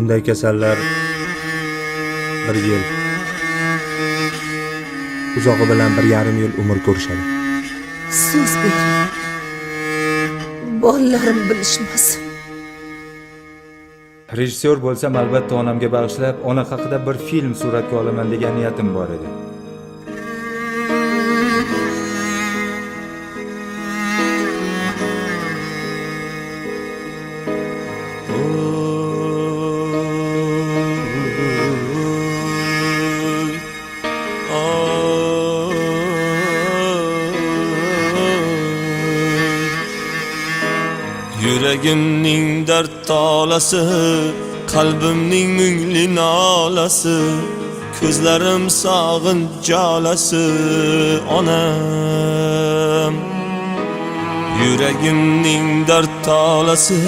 bunday kasallar 1 yil, uzog'i bilan 1,5 yil umr ko'rishadi. So'z bering. Bolalarim bilishmasin. Rejissyor bo'lsam albatta onamga bag'ishlab, ona haqida bir film suratga olaman degan niyatim bor edi. Yüreğimning dard tolasi, qalbimning mungli nolasi, ko'zlarim sog'inch jalasi onam. Yüreğimning dard tolasi,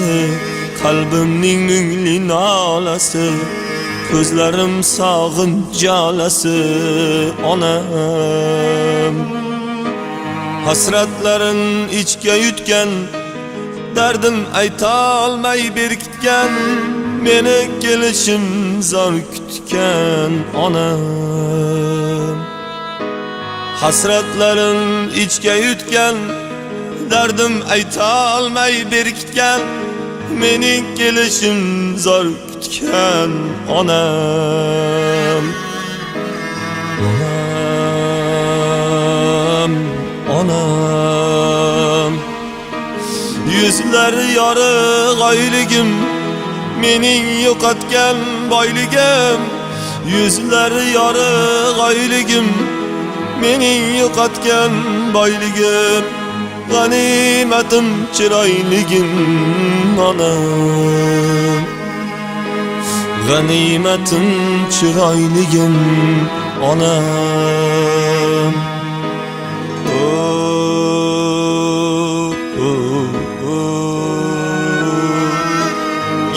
qalbimning mungli nolasi, ko'zlarim sog'inch jalasi onam. Hasratlarin ichga yutgan, derdim aytolmay berkitgan, meni kelishim zor kutgan onam. Hasratlarim ichga yutgan, derdim aytolmay berkitgan, meni kelishim zor kutgan onam. Onam, yüzler yorug' oyligim, mening yo'qotgan boyligim. Yüzler yorug' oyligim, mening yo'qotgan boyligim. G'animatim chiroyligim onam. G'animatim chiroyligim onam.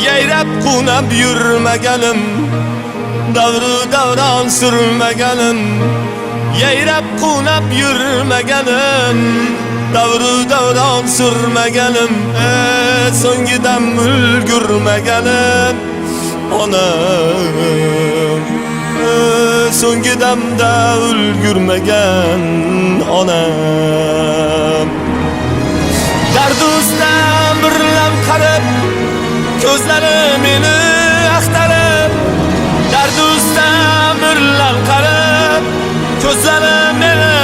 Yayrab qunab yurmaganim, davru davron surmaganim. Yayrab qunab yurmaganim, davru davron surmaganim. So'ngidam ulgurmaganim onam. So'ngidamda ulgurmagan onam. Dardustam birlam qarab, ko'zlari meni axtarib. Dardustam birlam qarab, ko'zlari meni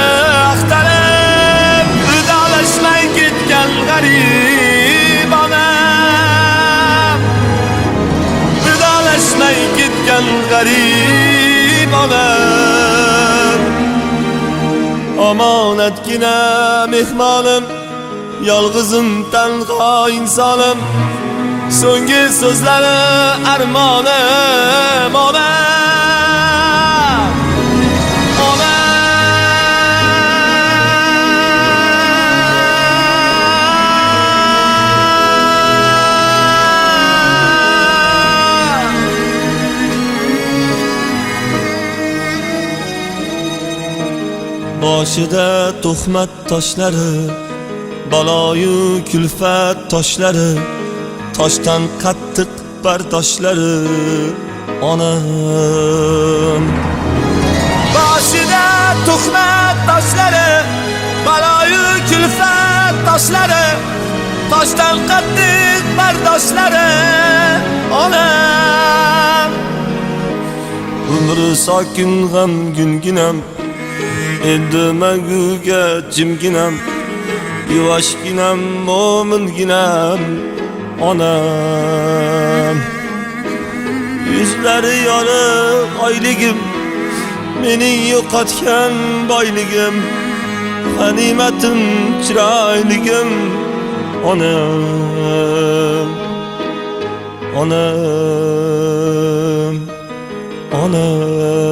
axtarib. Vidolashmay ketgan g'arib onam. Vidolashmay ketgan g'arib onam. Omonatgina mehmonim, yolg'izim tanho insonim. So'nggi so'zlari armonim onam. Boshida tuhmat toshlari, baloyu kulfat toshlari, toshdan qattiq bardoshlari onam. Boshida tuhmat toshlari, baloyu kulfat toshlari, toshdan qattiq bardoshlari onam. Umri sokin g'amginginam, endimaguga jimginam, yuvoshginam mo'minginam onam. Yüzlari yorug' oyligim, mening yo'qotgan boyligim. G'animatim chiroyligim onam. Onam, onam.